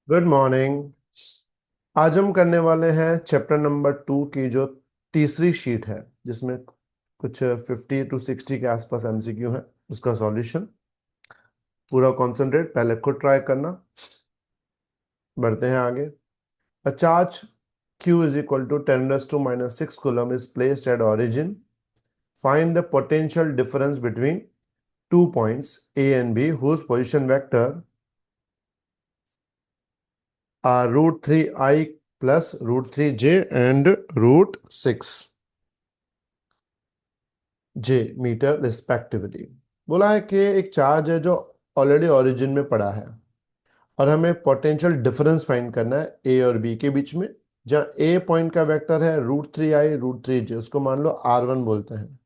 Good morning. आज हम करने वाले हैं चैप्टर नंबर 2 की जो तीसरी शीट है, जिसमें कुछ 50 to 60 के आसपास एमसीक्यू है। उसका सॉल्यूशन पूरा कॉन्सेंट्रेट पहले खुद ट्राई करना। बढ़ते हैं आगे। A charge q is equal to 10⁻⁻⁶ coulomb is placed at origin. Find the potential difference between 2 points A and B whose position vector are √3i plus √3j and √6j metre respectively. बोला है कि एक charge है जो already origin में पड़ा है और हमें पोटेंशियल डिफरेंस फाइंड करना है ए और बी के बीच में। जहाँ ए पॉइंट का वेक्टर है √3i √3j, उसको मान लो R1 बोलते हैं।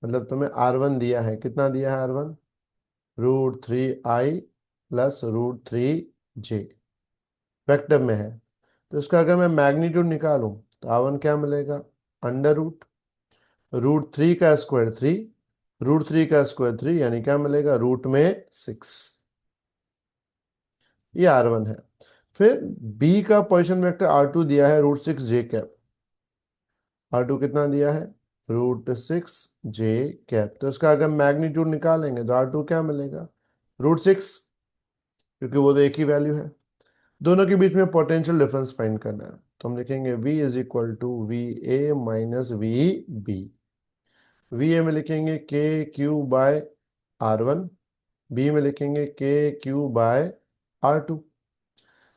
मतलब तुम्हें R1 दिया है, कितना दिया है R1? √3i plus √3j vector में है। तो इसका अगर मैं मैग्नीट्यूड निकालूं तो R1 क्या मिलेगा? अंडर रूट √3 का स्क्वायर 3, √3 का स्क्वायर 3, यानी क्या मिलेगा? रूट में 6। ये R1 है। फिर B का पोजीशन वेक्टर R2 दिया है √6j कैप। R2 कितना दिया है? √6j cap. तो इसका अगर मैग्नीट्यूड निकालेंगे तो R2 क्या मिलेगा? √6, क्योंकि वो तो एक ही वैल्यू है। दोनों के बीच में पोटेंशियल डिफरेंस फाइंड करना है, तो हम लिखेंगे V is equal to V A minus V B. V A में लिखेंगे के क्यू बाय R1, बी में लिखेंगे के क्यू बाय R2।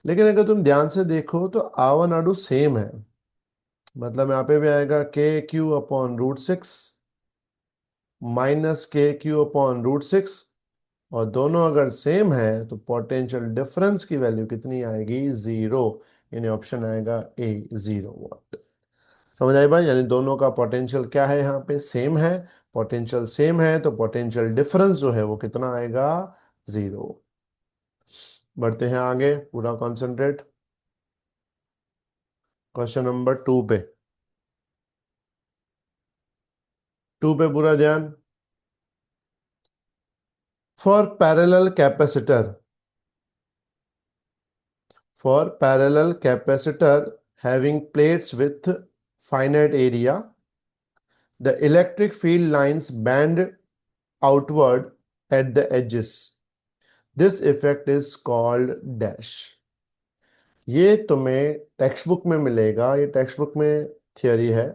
लेकिन अगर तुम ध्यान से देखो तो R1 R2 सेम है। मतलब यहाँ पे भी आएगा के क्यू अपॉन √6 माइनस के क्यू अपॉन √6, और दोनों अगर सेम है तो पोटेंशियल डिफरेंस की वैल्यू कितनी आएगी? 0। यानी ऑप्शन आएगा ए, 0 वाट। समझ आई भाई? यानी दोनों का पोटेंशियल क्या है? यहाँ पे सेम है। पोटेंशियल सेम है तो पोटेंशियल डिफरेंस जो है वो कितना आएगा? 0। बढ़ते हैं आगे, पूरा कॉन्सेंट्रेट क्वेश्चन नंबर 2 पे। 2 पे पूरा ध्यान। For parallel capacitor, having plates with finite area, the electric field lines bend outward at the edges. This effect is called dash. ये तुम्हें टेक्स्ट बुक में मिलेगा, ये टेक्स्ट बुक में थियरी है।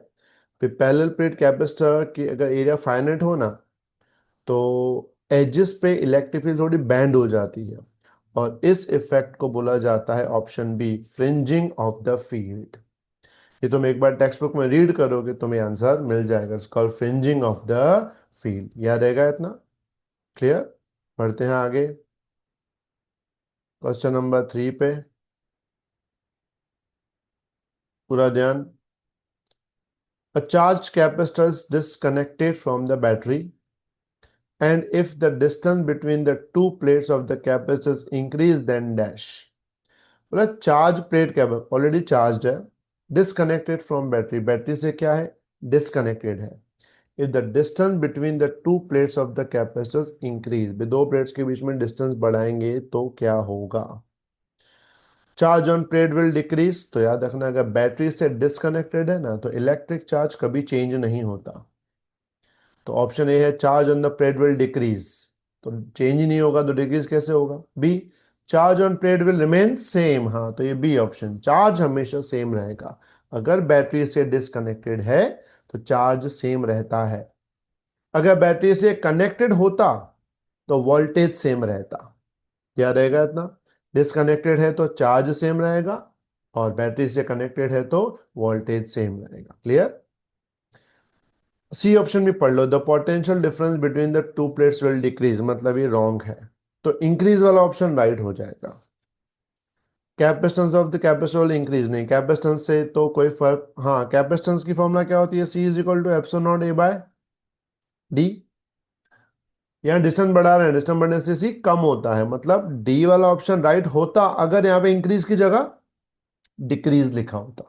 फिर पैरेलल प्लेट कैपेसिटर की अगर एरिया फाइनाइट हो ना, तो एजेस पे इलेक्ट्रिक फील्ड थोड़ी बैंड हो जाती है, और इस इफेक्ट को बोला जाता है option B, fringing of the field. ये तुम एक बार टेक्स्ट बुक में रीड करोगे तुम्हें आंसर मिल जाएगा। It's called fringing of the field. याद रहेगा इतना? क्लियर? बढ़ते हैं आगे क्वेश्चन नंबर 3 पे। पूरा ध्यान। A charged capacitor is disconnected from the battery, and if the distance between the two plates of the capacitor is increased, then dash. बोला चार्ज प्लेट क्या ऑलरेडी चार्ज है, डिसकनेक्टेड फ्रॉम बैटरी, बैटरी से क्या है? Disconnected है। If the distance between the two plates of the capacitors increase, दो plates के बीच में डिस्टेंस बढ़ाएंगे तो क्या होगा? Charge on plate will decrease. तो याद रखना, अगर बैटरी से डिसकनेक्टेड है ना, तो इलेक्ट्रिक चार्ज कभी चेंज नहीं होता। तो ऑप्शन ए है charge on the plate will decrease, तो चेंज ही नहीं होगा तो डिक्रीज कैसे होगा? B, charge on plate will remain same. हाँ, तो ये बी ऑप्शन, चार्ज हमेशा सेम रहेगा। अगर बैटरी से डिसकनेक्टेड है तो चार्ज सेम रहता है। अगर बैटरी से कनेक्टेड होता तो वोल्टेज सेम रहता। क्या रहेगा इतना? डिसकनेक्टेड है तो चार्ज सेम रहेगा, और बैटरी से कनेक्टेड है तो वोल्टेज सेम रहेगा। क्लियर? सी ऑप्शन भी पढ़ लो, the potential difference between the two plates will decrease, मतलब ये रॉन्ग है। तो इंक्रीज वाला ऑप्शन राइट हो जाएगा। Capacitance of the capacitor will increase, नहीं, कैपेसिटेंस से तो कोई फर्क। हाँ, कैपेसिटेंस की फॉर्मूला क्या होती है? C is equal to epsilon naught A by D. यहाँ डिस्टेंस बढ़ा रहे हैं, डिस्टेंस बढ़ने से सी कम होता है, मतलब डी वाला ऑप्शन राइट होता अगर यहाँ पे इंक्रीज की जगह डिक्रीज लिखा होता।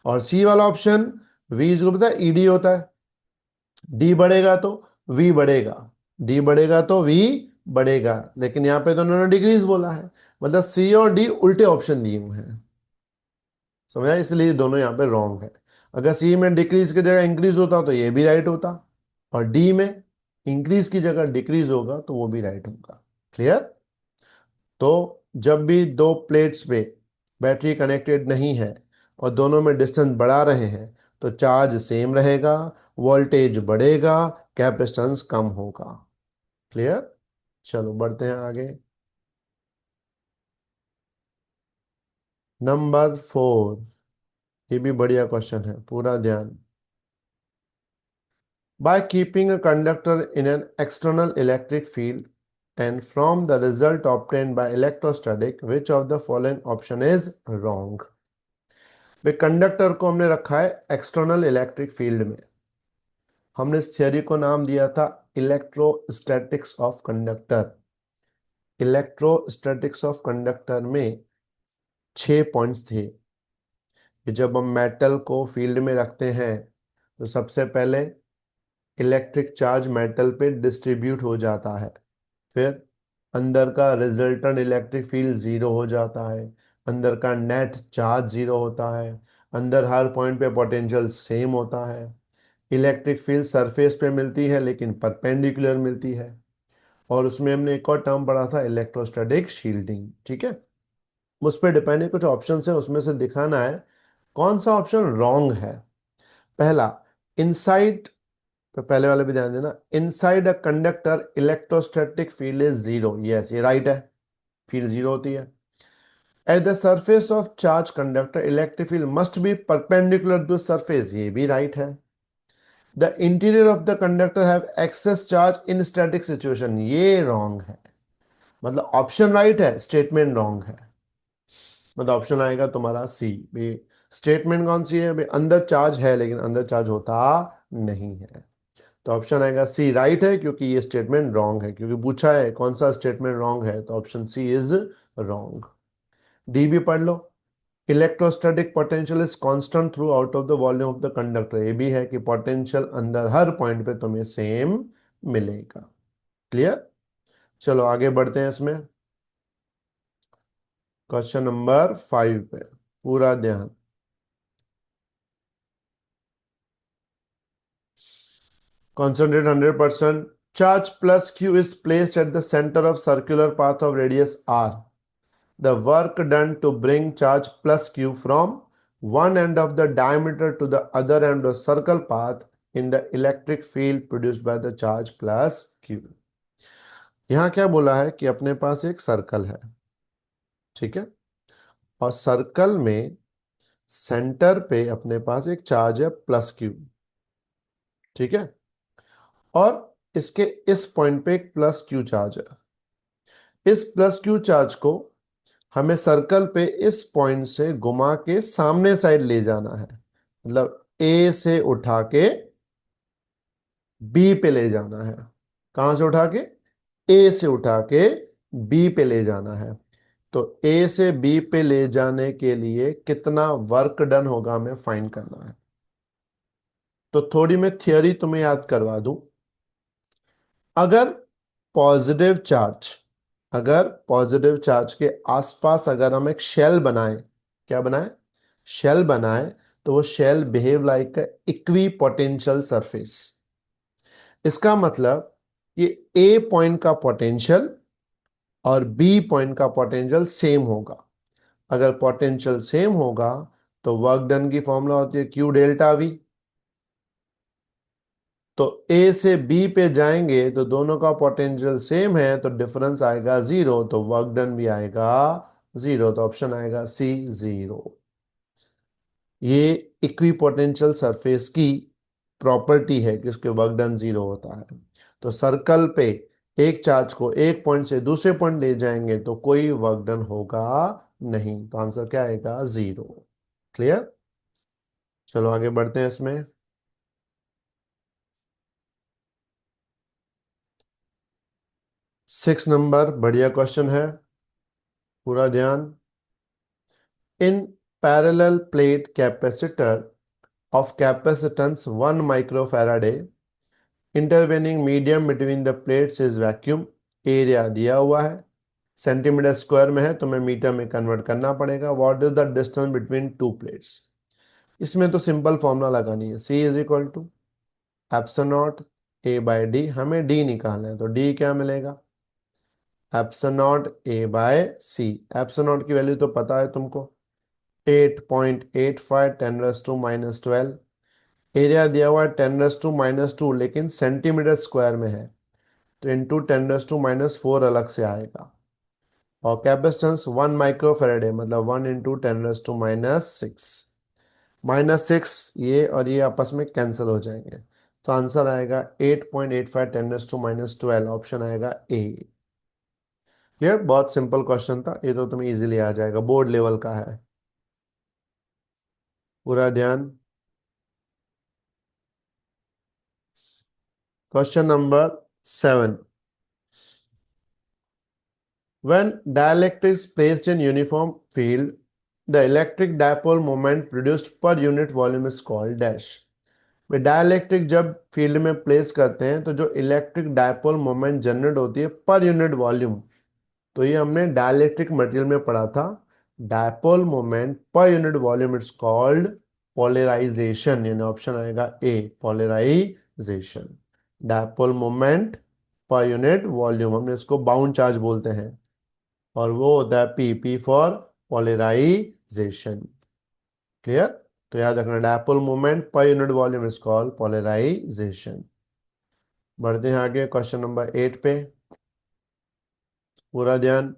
और सी वाला ऑप्शन, वी इसको पता है ईडी होता है, डी बढ़ेगा तो वी बढ़ेगा, डी बढ़ेगा तो वी बढ़ेगा, लेकिन यहाँ पे तो उन्होंने डिक्रीज बोला है, मतलब सी और डी उल्टे ऑप्शन दिए हुए हैं, समझा, इसलिए ये दोनों यहाँ पे रॉन्ग है। अगर सी में डिक्रीज की जगह इंक्रीज होता तो ये भी राइट होता, और डी में इंक्रीज की जगह डिक्रीज होगा तो वो भी राइट होगा। क्लियर? तो जब भी दो प्लेट्स पे बैटरी कनेक्टेड नहीं है और दोनों में डिस्टेंस बढ़ा रहे हैं तो चार्ज सेम रहेगा, वोल्टेज बढ़ेगा, कैपेसिटेंस कम होगा। क्लियर? चलो बढ़ते हैं आगे। नंबर 4, ये भी बढ़िया क्वेश्चन है, पूरा ध्यान। By keeping a conductor in an external electric field and from the result obtained by electrostatic, which of the following option is wrong? भाई कंडक्टर को हमने रखा है एक्सटर्नल इलेक्ट्रिक फील्ड में, हमने इस थियरी को नाम दिया था electrostatics of conductor. Electrostatics of conductor में 6 पॉइंट्स थे कि जब हम मेटल को फील्ड में रखते हैं तो सबसे पहले इलेक्ट्रिक चार्ज मेटल पे डिस्ट्रीब्यूट हो जाता है, फिर अंदर का रिजल्टेंट इलेक्ट्रिक फील्ड जीरो हो जाता है, अंदर का नेट चार्ज जीरो होता है, अंदर हर पॉइंट पे पोटेंशियल सेम होता है, इलेक्ट्रिक फील्ड सरफेस पे मिलती है लेकिन परपेंडिकुलर मिलती है, और उसमें हमने एक और टर्म पढ़ा था इलेक्ट्रोस्टैटिक शील्डिंग। ठीक है, उस पर डिपेंड है, कुछ ऑप्शन है उसमें से दिखाना है कौन सा ऑप्शन रॉन्ग है। पहला, इनसाइड, तो पहले वाले भी ध्यान देना, inside a conductor electrostatic field is zero, yes ये राइट है, फील्ड जीरो होती है। At the surface of charge conductor electric field must be perpendicular to surface, ये भी राइट है। The interior of the conductor have excess charge in static situation, ये wrong है, मतलब ऑप्शन राइट है, स्टेटमेंट रॉन्ग है। मतलब ऑप्शन आएगा तुम्हारा सी भी। स्टेटमेंट कौन सी है भाई? अंदर चार्ज है लेकिन अंदर चार्ज होता नहीं है, तो ऑप्शन आएगा सी राइट है, क्योंकि ये स्टेटमेंट रॉन्ग है, क्योंकि पूछा है कौन सा स्टेटमेंट रॉन्ग है, तो option C is wrong. D भी पढ़ लो, electrostatic potential is constant throughout of the volume of the conductor, ये भी है कि पोटेंशियल अंदर हर पॉइंट पे तुम्हें सेम मिलेगा। क्लियर? चलो आगे बढ़ते हैं इसमें, क्वेश्चन नंबर 5 पे पूरा ध्यान। Concentrate 100%. Charge plus Q is placed at the center of circular path of radius R. The work done to bring charge plus Q from one end of the diameter to the other end of circle path in the electric field produced by the charge plus Q. यहाँ क्या बोला है कि अपने पास एक circle है, ठीक है, और सर्कल में सेंटर पे अपने पास एक चार्ज है प्लस Q, ठीक है, और इसके इस पॉइंट पे एक प्लस Q चार्ज है। इस प्लस Q चार्ज को हमें सर्कल पे इस पॉइंट से घुमा के सामने साइड ले जाना है, मतलब ए से उठा के बी पे ले जाना है। कहां से उठा के? ए से उठा के बी पे ले जाना है। तो ए से बी पे ले जाने के लिए कितना वर्क डन होगा हमें फाइंड करना है। तो थोड़ी मैं थियरी तुम्हें याद करवा दूं। अगर पॉजिटिव चार्ज अगर पॉजिटिव चार्ज के आसपास अगर हम एक शेल बनाएं, क्या बनाएं? शेल बनाएं, तो वो shell behave like equipotential surface. इसका मतलब ये ए पॉइंट का पोटेंशियल और बी पॉइंट का पोटेंशियल सेम होगा। अगर पोटेंशियल सेम होगा तो वर्क डन की फॉर्मूला होती है क्यू डेल्टा वी। तो ए से बी पे जाएंगे तो दोनों का पोटेंशियल सेम है, तो डिफरेंस आएगा जीरो, तो वर्क डन भी आएगा जीरो, तो ऑप्शन आएगा सी, जीरो। ये इक्विपोटेंशियल सरफेस की प्रॉपर्टी है कि उसके वर्क डन जीरो होता है। तो सर्कल पे एक चार्ज को एक पॉइंट से दूसरे पॉइंट ले जाएंगे तो कोई वर्क डन होगा नहीं, तो आंसर क्या आएगा? जीरो। क्लियर? चलो आगे बढ़ते हैं इसमें। 6 नंबर बढ़िया क्वेश्चन है, पूरा ध्यान। In parallel plate capacitor of capacitance 1 microfarad, intervening medium between the plates is vacuum. Area दिया हुआ है, सेंटीमीटर स्क्वायर में है, तुम्हें मीटर में कन्वर्ट करना पड़ेगा। What is the distance between two plates? इसमें तो सिंपल फॉर्मूला लगानी है, C is equal to epsilon naught A by D. हमें डी निकालना है, तो डी क्या मिलेगा? Epsilon naught A by C. Epsilon naught की वैल्यू तो पता है तुमको, 8.85 10⁻²। एरिया दिया हुआ है 10⁻², लेकिन सेंटीमीटर स्क्वायर में है, तो इंटू 10⁻⁻4 अलग से आएगा। और कैपेसिटेंस 1 माइक्रोफेरेड है, मतलब 1 × 10⁻⁻6। -6 ये और ये आपस में कैंसिल हो जाएंगे, तो आंसर आएगा 8.85 10⁻12। ऑप्शन आएगा ए। क्लियर? बहुत सिंपल क्वेश्चन था ये, तो तुम्हें इजीली आ जाएगा, बोर्ड लेवल का है। पूरा ध्यान। Question number 7। When dielectric is placed in uniform field, the electric dipole moment produced per unit volume is called dash. Way dielectric जब फील्ड में प्लेस करते हैं, तो जो इलेक्ट्रिक डायपोल मोमेंट जनरेट होती है पर यूनिट वॉल्यूम, तो ये हमने डाइलेक्ट्रिक मटेरियल में पढ़ा था। Dipole moment per unit volume it's called polarisation, यानी ऑप्शन आएगा A, polarisation. Dipole moment per unit volume, हमने इसको बाउंड चार्ज बोलते हैं, और वो होता है P, P for polarization. Clear? तो याद रखना, dipole moment per unit volume is called polarization. बढ़ते हैं आगे क्वेश्चन नंबर 8 पे। पूरा ध्यान।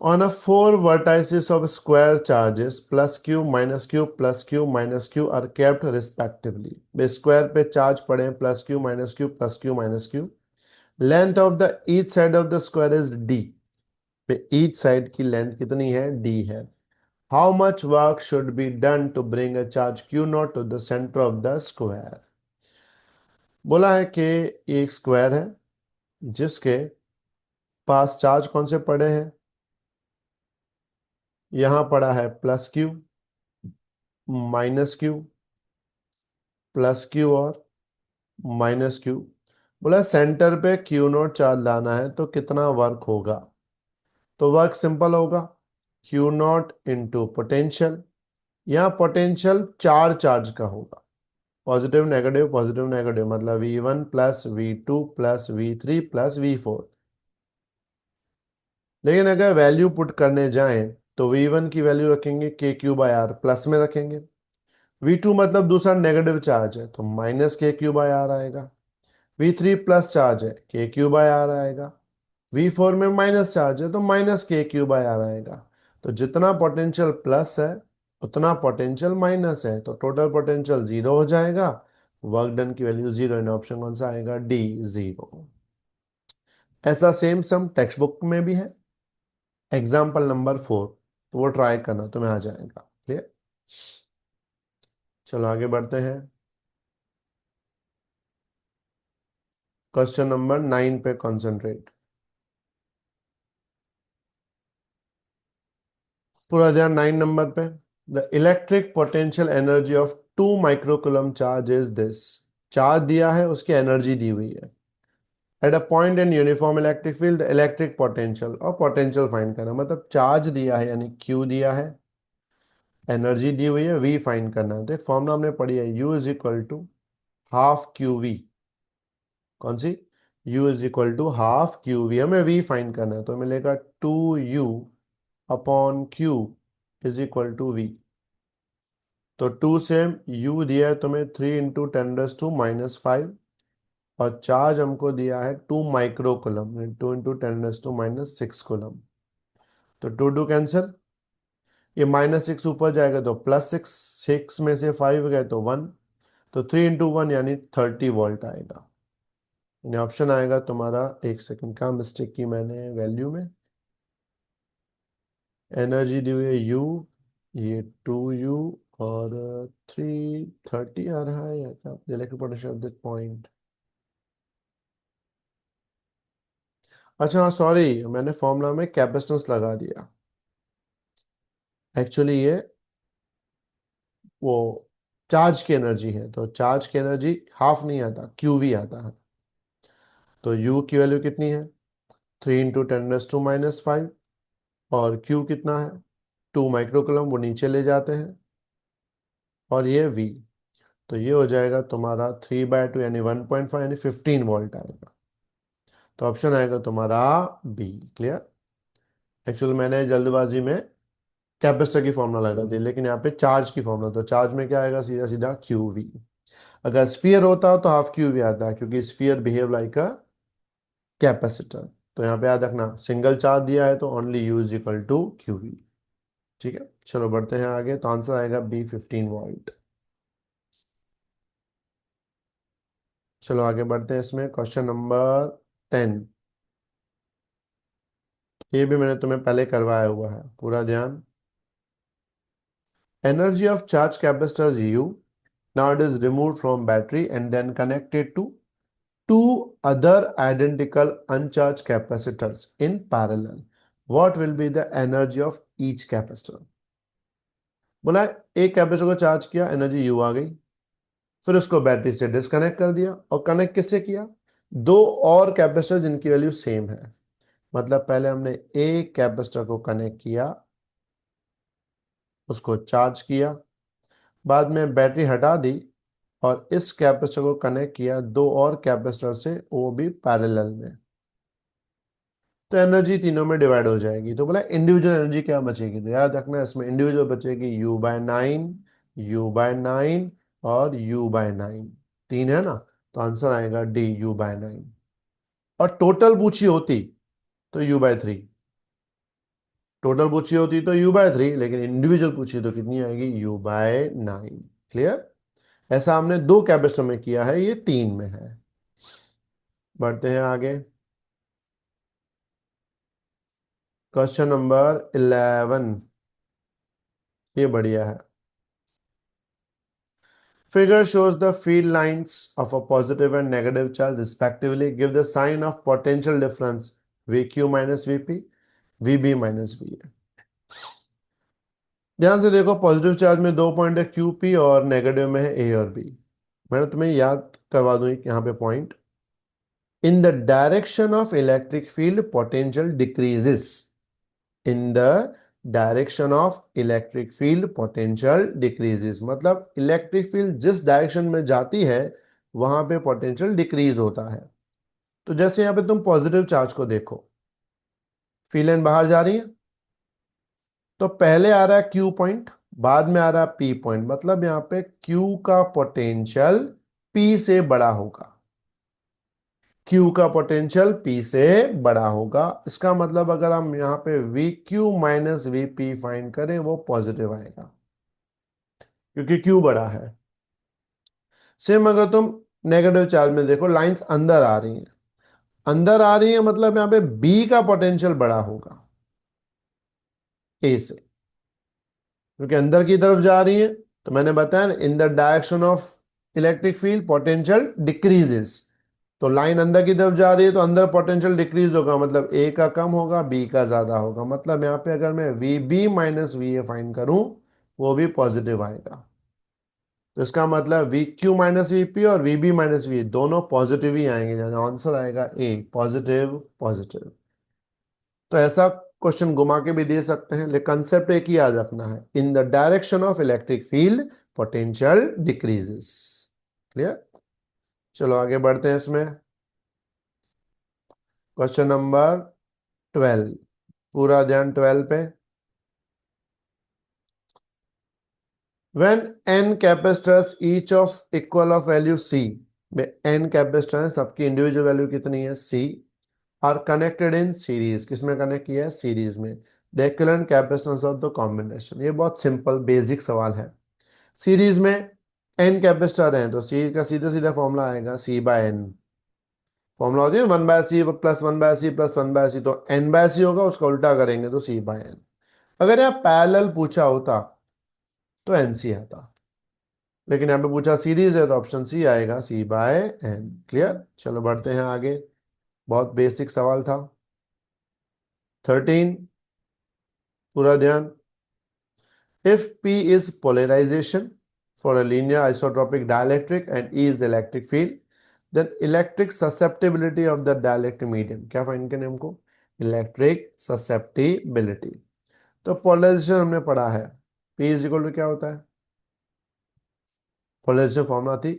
On a four vertices of square charges plus q minus q plus q minus q are kept respectively. वे स्क्वायर पे चार्ज पड़े हैं, plus Q minus Q plus Q minus Q. Length of the each side of the square is D. पे each side की length कितनी है? D है। How much work should be done to bring a charge Q not to the centre of the square? बोला है कि ये एक स्क्वायर है जिसके पास चार्ज कौन से पड़े हैं? यहां पड़ा है plus Q, minus Q, plus Q और माइनस क्यू। बोला सेंटर पे क्यू नॉट चार्ज लाना है, तो कितना वर्क होगा? तो वर्क सिंपल होगा, क्यू नॉट इंटू पोटेंशियल। यहाँ पोटेंशियल चार चार्ज का होगा, पॉजिटिव नेगेटिव पॉजिटिव नेगेटिव, मतलब V1 plus V2 plus V3 plus V4। लेकिन अगर वैल्यू पुट करने जाएं, तो V1 की वैल्यू रखेंगे KQ/R, प्लस में रखेंगे। V2 मतलब दूसरा नेगेटिव चार्ज है, तो माइनस KQ/R आएगा। V3 प्लस चार्ज है, KQ/R आएगा। V4 में माइनस चार्ज है, तो माइनस KQ/R आएगा। तो जितना पोटेंशियल प्लस है उतना पोटेंशियल माइनस है, तो टोटल पोटेंशियल जीरो हो जाएगा। वर्क डन की वैल्यू जीरो, इन ऑप्शन कौन सा आएगा? D, zero. ऐसा सेम सम टेक्स्ट बुक में भी है, एग्जाम्पल नंबर 4, तो वो ट्राई करना, तुम्हें आ जाएगा। क्लियर? चलो आगे बढ़ते हैं, क्वेश्चन नंबर 9 पे कंसंट्रेट। पूरा ध्यान 9 नंबर पे। The electric potential energy of 2 microcoulomb charge is this. Charge दिया है, उसकी एनर्जी दी हुई है। At a point in uniform electric field the electric potential, और पोटेंशियल फाइंड करना, मतलब चार्ज दिया है यानी Q दिया है, एनर्जी दी हुई है, V फाइंड करना है। तो एक फॉर्मूला हमने पढ़ी है, U is equal to half QV। कौन सी? U is equal to half QV। हमें V फाइंड करना है, तो मिलेगा 2U upon Q is equal to V। तो 2 से U दिया है तुम्हें 3 × 10⁻⁻5, और चार्ज हमको दिया है 2 माइक्रोकूलम, 2 × 10⁻⁻6 कूलम। तो 2 कैंसिल, ये -6 ऊपर जाएगा तो +6, 6 में से 5 गए तो 1, तो 3 × 1 यानी 30 वोल्ट आएगा। यानी ऑप्शन आएगा तुम्हारा, एक सेकंड का मिस्टेक की मैंने वैल्यू में, एनर्जी दी हुई है U, ये 2U और 330 आ रहा है, या क्या? Electric potential of this point. अच्छा हाँ, सॉरी, मैंने फॉर्मूला में कैपेसिटेंस लगा दिया। एक्चुअली ये वो चार्ज की एनर्जी है, तो चार्ज की एनर्जी हाफ नहीं आता, क्यूवी आता है। तो यू की वैल्यू कितनी है, 3 × 10⁻⁵, और क्यू कितना है, 2 माइक्रोकूलम, वो नीचे ले जाते हैं, और ये वी। तो ये हो जाएगा तुम्हारा 3/2 यानी 1.5 यानी 15 वोल्ट आएगा। तो ऑप्शन आएगा तुम्हारा बी। क्लियर। एक्चुअली मैंने जल्दबाजी में कैपेसिटर की फॉर्मूला लगा दी, लेकिन यहाँ पे चार्ज की फॉर्मूला, तो चार्ज में क्या आएगा, सीधा सीधा क्यू वी। अगर स्फीयर होता तो हाफ क्यू वी आता है, क्योंकि sphere behave like a capacitor. तो यहाँ पे याद रखना, सिंगल चार्ज दिया है तो only U is equal to Q V. ठीक है, चलो बढ़ते हैं आगे। तो आंसर आएगा बी, 15 वोल्ट। चलो आगे बढ़ते हैं इसमें। क्वेश्चन नंबर 10, ये भी मैंने तुम्हें पहले करवाया हुआ है, पूरा ध्यान। Energy of charge capacitors U. Now it is removed from battery and then connected to two other identical uncharged capacitors in parallel. What will be the energy of each capacitor? बोला एक कैपेसिटर को charge किया, energy U आ गई, फिर उसको battery से disconnect कर दिया, और कनेक्ट किससे किया, दो और कैपेसिटर जिनकी वैल्यू सेम है। मतलब पहले हमने एक कैपेसिटर को कनेक्ट किया, उसको चार्ज किया, बाद में बैटरी हटा दी, और इस कैपेसिटर को कनेक्ट किया दो और कैपेसिटर से, वो भी पैरेलल में। तो एनर्जी तीनों में डिवाइड हो जाएगी। तो बोला इंडिविजुअल एनर्जी क्या बचेगी, तो याद रखना इसमें इंडिविजुअल बचेगी U/9, U/9 और U/9, तीन है ना। तो आंसर आएगा डी, U/9। और टोटल पूछी होती तो U/3, टोटल पूछी होती तो U/3, लेकिन इंडिविजुअल पूछी तो कितनी आएगी, U/9। क्लियर। ऐसा हमने दो कैपेसिटर में किया है, ये तीन में है। बढ़ते हैं आगे। क्वेश्चन नंबर 11, ये बढ़िया है। Figure shows the field lines of a positive and negative charge respectively. Give the sign of potential difference VQ minus VP, VB minus VA. ध्यान से देखो, पॉजिटिव चार्ज में दो पॉइंट है, QP, और नेगेटिव में है A और B। मैंने तुम्हें याद करवा दूं यहाँ पे point. In the direction of electric field potential decreases, in the direction of electric field potential decreases, मतलब इलेक्ट्रिक फील्ड जिस डायरेक्शन में जाती है वहां पे पोटेंशियल डिक्रीज होता है। तो जैसे यहां पे तुम पॉजिटिव चार्ज को देखो, फील्ड लाइन बाहर जा रही है, तो पहले आ रहा है क्यू पॉइंट, बाद में आ रहा है पी पॉइंट, मतलब यहां पे क्यू का पोटेंशियल पी से बड़ा होगा, क्यू का पोटेंशियल पी से बड़ा होगा। इसका मतलब अगर हम यहाँ पे we Q minus V P find करें, वो पॉजिटिव आएगा, क्योंकि क्यू बड़ा है। सेम अगर तुम नेगेटिव चार्ज में देखो, लाइंस अंदर आ रही हैं, अंदर आ रही है मतलब यहाँ पे बी का पोटेंशियल बड़ा होगा ए से, क्योंकि अंदर की तरफ जा रही है। तो मैंने बताया ना, in the direction of electric field potential decreases. तो लाइन अंदर की तरफ जा रही है तो अंदर पोटेंशियल डिक्रीज होगा, मतलब ए का कम होगा, बी का ज्यादा होगा। मतलब यहाँ पे अगर मैं V B minus V A find करूं, वो भी पॉजिटिव आएगा। तो इसका मतलब V Q minus V P और वी बी माइनस वी दोनों पॉजिटिव ही आएंगे, यानी आंसर आएगा ए, पॉजिटिव पॉजिटिव। तो ऐसा क्वेश्चन घुमा के भी दे सकते हैं, लेकिन कंसेप्ट एक ही याद रखना है, in the direction of electric field potential decreases. Clear. चलो आगे बढ़ते हैं इसमें। क्वेश्चन नंबर 12, पूरा ध्यान 12 पे। When n capacitors each of equal of value C, में n कैपेसिटर है, सबकी इंडिविजुअल वैल्यू कितनी है, C, are connected in series, किसमें कनेक्ट किया है, सीरीज में, the equivalent capacitance of the combination. ये बहुत सिंपल बेसिक सवाल है। सीरीज में n कैपेसिटर हैं, तो सीरीज का सीधा सीधा फॉर्मूला आएगा C/n। फॉर्मूला होती है 1/c plus 1/c plus 1/c, तो n/c होगा, उसका उल्टा करेंगे तो C/n। अगर यहाँ पैरेलल पूछा होता तो NC आता, लेकिन यहाँ पे पूछा सीरीज है तो ऑप्शन सी आएगा, C/n। क्लियर। चलो बढ़ते हैं आगे, बहुत बेसिक सवाल था। 13, पूरा ध्यान। If P is polarization for a linear isotropic dielectric and E is the electric field. Then electric susceptibility of the dielectric medium, क्या फाइंड करना है हमको? Electric susceptibility. तो पोलराइजेशन हमने पढ़ा है, P इज इक्वल टू क्या होता है? पोलराइजेशन फॉर्मूला थी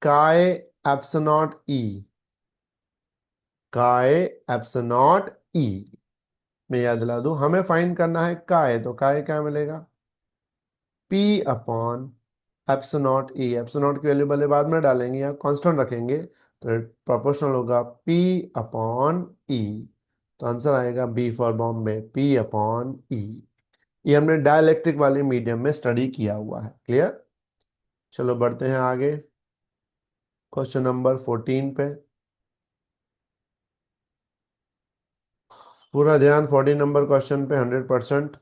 काय एप्सिलॉन ई, काय एप्सिलॉन ई। मैं याद दिला दूं, हमें फाइंड करना है काय, तो काय क्या मिलेगा? P अपॉन एप्सिलॉन ई। एप्सिलॉन की वैल्यू पहले बाद में डालेंगे या कांस्टेंट रखेंगे, तो प्रोपोर्शनल होगा P अपॉन ई। तो आंसर आएगा B for Bombay, P upon E. ये हमने डाइलेक्ट्रिक वाले मीडियम में स्टडी किया हुआ है। क्लियर? चलो बढ़ते हैं आगे क्वेश्चन नंबर 14 पे। पूरा ध्यान 14 नंबर क्वेश्चन पे 100%।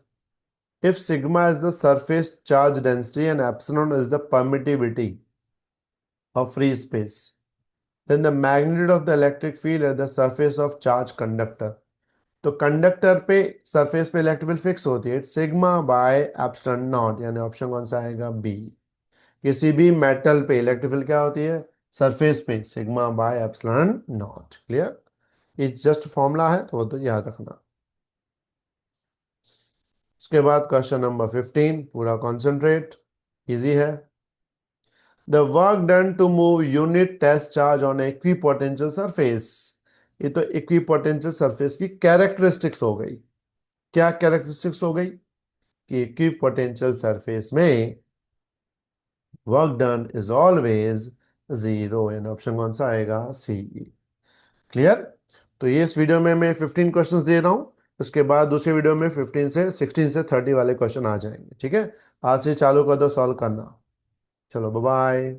If sigma is the surface charge density and epsilon is the permittivity of free space, then the magnitude of the electric field at the surface of charge conductor. तो conductor पे surface पे electric field fix होती है sigma by epsilon not, यानी option कौन सा आएगा? B. किसी भी मेटल पे इलेक्ट्रिक फील्ड क्या होती है? सरफेस पे sigma by epsilon not. Clear? ये जस्ट फॉर्मूला है तो वो तो याद रखना। उसके बाद क्वेश्चन नंबर 15, पूरा कॉन्सेंट्रेट, इजी है। The work done to move unit test charge on equipotential surface. ये तो इक्विपोटेंशियल सरफेस की कैरेक्टरिस्टिक्स हो गई। क्या कैरेक्टरिस्टिक्स हो गई? कि इक्विपोटेंशियल सरफेस में work done is always zero, and option कौन सा आएगा? सी। क्लियर? तो ये इस वीडियो में मैं 15 क्वेश्चंस दे रहा हूं, उसके बाद दूसरे वीडियो में 15 से 16 से 30 वाले क्वेश्चन आ जाएंगे। ठीक है? आज से चालू कर दो सॉल्व करना। चलो बाय बाय।